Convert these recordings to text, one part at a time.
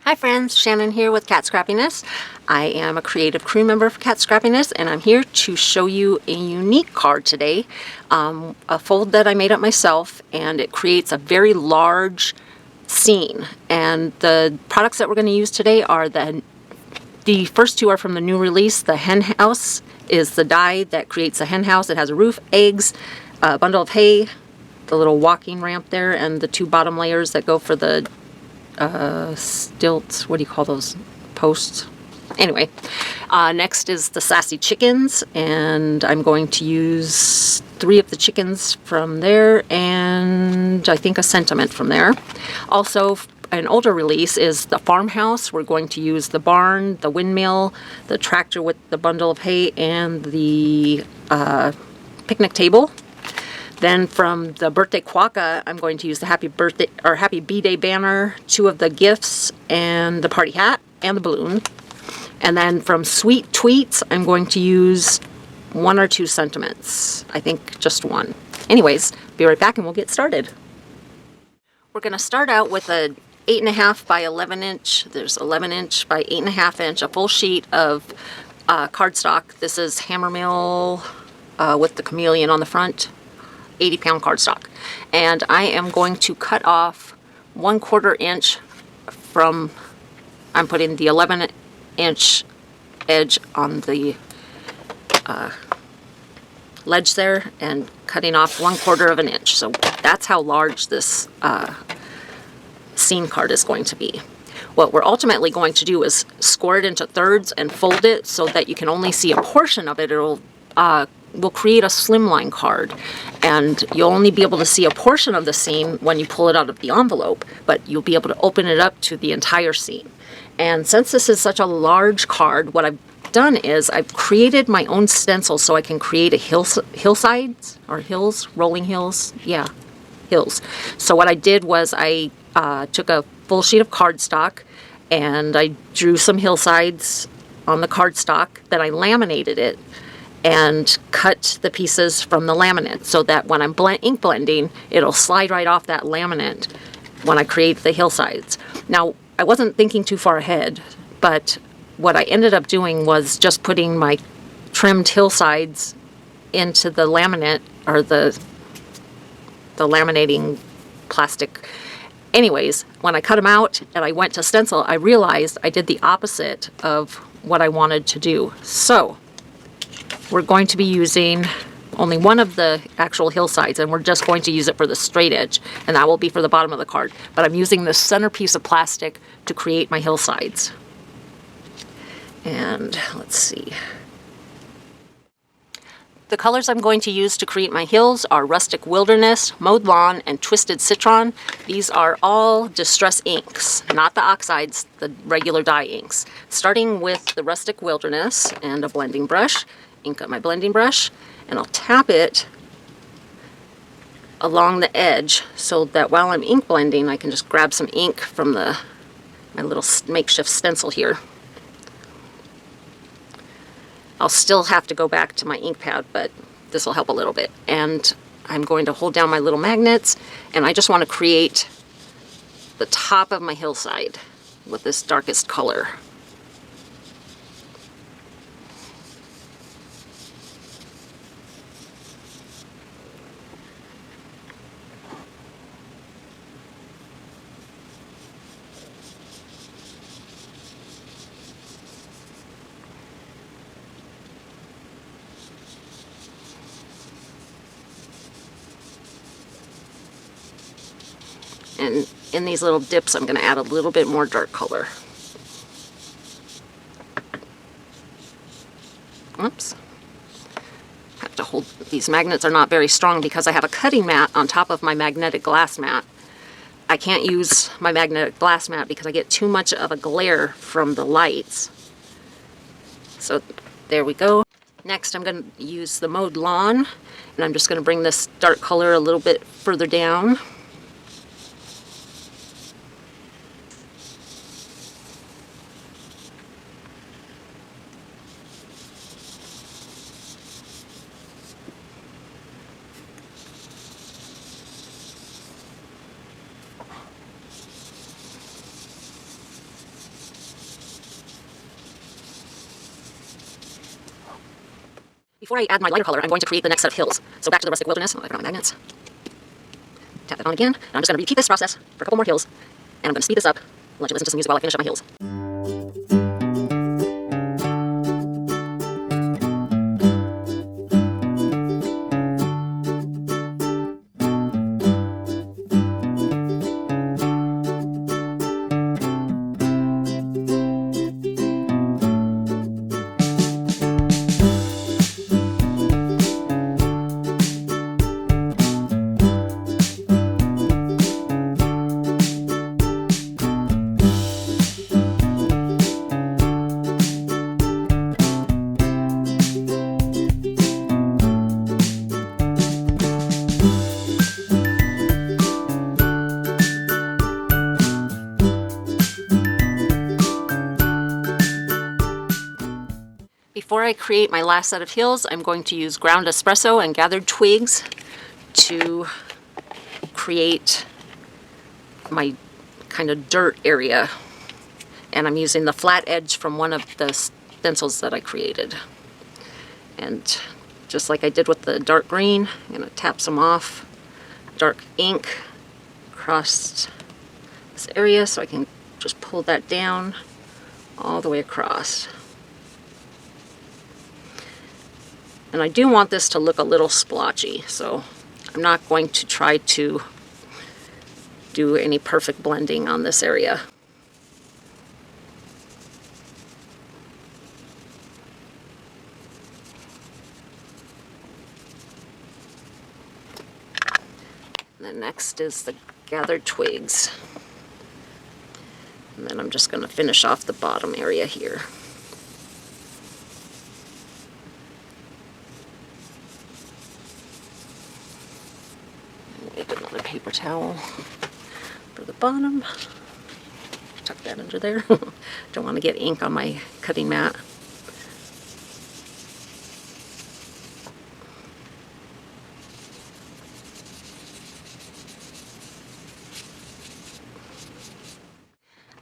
Hi friends, Shannon here with Katscrappiness. I am a creative crew member for Katscrappiness, and I'm here to show you a unique card today. A fold that I made up myself, and it creates a very large scene. And the products that we're going to use today are the first two are from the new release. The hen house is the die that creates a hen house. It has a roof, eggs, a bundle of hay, the little walking ramp there, and the two bottom layers that go for the stilts, what do you call those, posts? Anyway, next is the sassy chickens, and I'm going to use 3 of the chickens from there, and I think a sentiment from there. Also, an older release is the farmhouse. We're going to use the barn, the windmill, the tractor with the bundle of hay, and the picnic table. Then from the birthday quokka, I'm going to use the happy birthday or happy B-Day banner, 2 of the gifts, and the party hat and the balloon. And then from sweet tweets, I'm going to use 1 or 2 sentiments. I think just 1. Anyways, be right back and we'll get started. We're going to start out with a 8.5 by 11 inch. There's 11 inch by 8.5 inch, a full sheet of cardstock. This is Hammermill with the chameleon on the front. 80-pound cardstock, and I am going to cut off 1/4 inch from, I'm putting the 11-inch edge on the ledge there and cutting off 1/4 of an inch. So that's how large this scene card is going to be. What we're ultimately going to do is score it into thirds and fold it so that you can only see a portion of it. We'll create a slimline card, and you'll only be able to see a portion of the scene when you pull it out of the envelope, but you'll be able to open it up to the entire scene. And since this is such a large card, what I've done is I've created my own stencil so I can create a hillsides or hills, rolling hills, yeah, hills. So what I did was I took a full sheet of cardstock and I drew some hillsides on the cardstock, then I laminated it and cut the pieces from the laminate so that when I'm ink blending, it'll slide right off that laminate when I create the hillsides. Now, I wasn't thinking too far ahead, but what I ended up doing was just putting my trimmed hillsides into the laminate, or the laminating plastic. Anyways, when I cut them out and I went to stencil, I realized I did the opposite of what I wanted to do. So we're going to be using only 1 of the actual hillsides, and we're just going to use it for the straight edge, and that will be for the bottom of the card. But I'm using the center piece of plastic to create my hillsides. And let's see. The colors I'm going to use to create my hills are Rustic Wilderness, Mowed Lawn, and Twisted Citron. These are all distress inks, not the oxides, the regular dye inks. Starting with the Rustic Wilderness and a blending brush. Ink up my blending brush, and I'll tap it along the edge so that while I'm ink blending I can just grab some ink from my little makeshift stencil here. I'll still have to go back to my ink pad, but this will help a little bit. And I'm going to hold down my little magnets, and I just want to create the top of my hillside with this darkest color. And in these little dips, I'm going to add a little bit more dark color. Oops. I have to hold, these magnets are not very strong because I have a cutting mat on top of my magnetic glass mat. I can't use my magnetic glass mat because I get too much of a glare from the lights. So there we go. Next, I'm going to use the Mowed Lawn, and I'm just going to bring this dark color a little bit further down. Before I add my lighter color, I'm going to create the next set of hills. So back to the rustic wilderness. I've got my magnets. Tap that on again. And I'm just going to repeat this process for a couple more hills. And I'm going to speed this up and let you listen to some music while I finish up my hills. Before I create my last set of hills, I'm going to use ground espresso and gathered twigs to create my kind of dirt area. And I'm using the flat edge from one of the stencils that I created. And just like I did with the dark green, I'm going to tap some off dark ink across this area so I can just pull that down all the way across. And I do want this to look a little splotchy, so I'm not going to try to do any perfect blending on this area. And then next is the gathered twigs. And then I'm just going to finish off the bottom area here. Another paper towel for the bottom. Tuck that under there. Don't want to get ink on my cutting mat.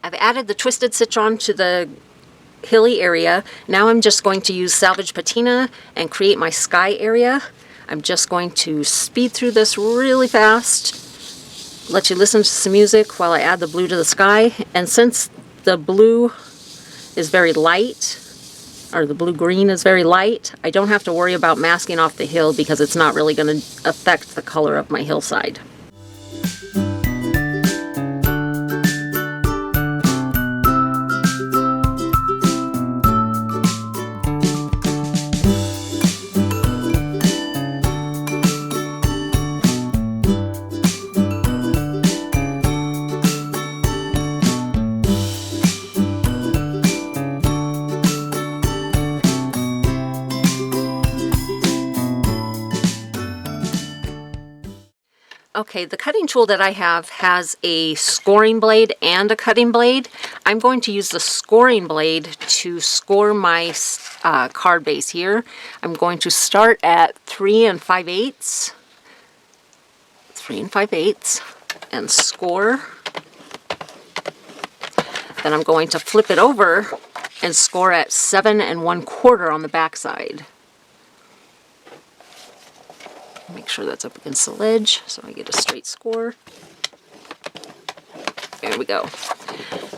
I've added the twisted citron to the hilly area. Now I'm just going to use salvage patina and create my sky area. I'm just going to speed through this really fast, let you listen to some music while I add the blue to the sky. And since the blue is very light, or the blue-green is very light, I don't have to worry about masking off the hill because it's not really going to affect the color of my hillside. Okay, the cutting tool that I have has a scoring blade and a cutting blade. I'm going to use the scoring blade to score my card base here. I'm going to start at 3 5/8, 3 5/8, and score. Then I'm going to flip it over and score at 7 1/4 on the back side. Make sure that's up against the ledge so I get a straight score. There we go.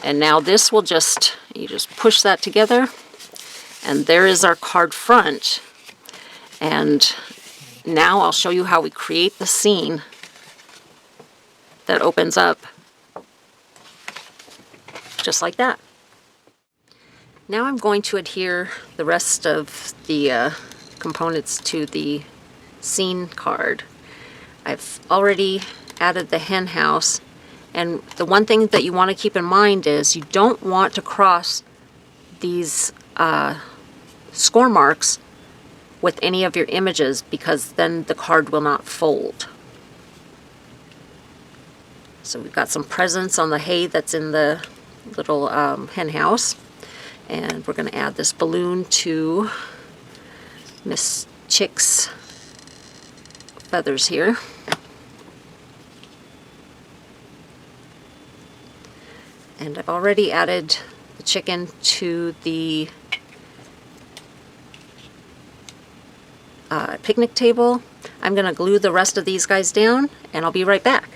And now this will just, you just push that together, and there is our card front. And now I'll show you how we create the scene that opens up just like that. Now I'm going to adhere the rest of the components to the scene card. I've already added the hen house, and the one thing that you want to keep in mind is you don't want to cross these score marks with any of your images, because then the card will not fold. So we've got some presents on the hay that's in the little hen house, and we're going to add this balloon to Miss Chick's feathers here. And I've already added the chicken to the picnic table. I'm going to glue the rest of these guys down, and I'll be right back.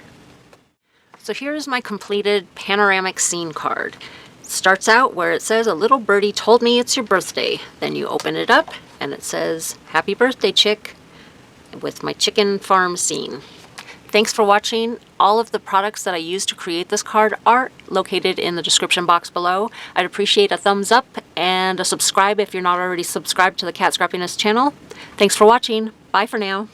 So here's my completed panoramic scene card. It starts out where it says, "A little birdie told me it's your birthday." Then you open it up, and it says, "Happy birthday, chick," with my chicken farm scene. Thanks for watching. All of the products that I used to create this card are located in the description box below. I'd appreciate a thumbs up and a subscribe if you're not already subscribed to the Cat Scrappiness channel. Thanks for watching. Bye for now.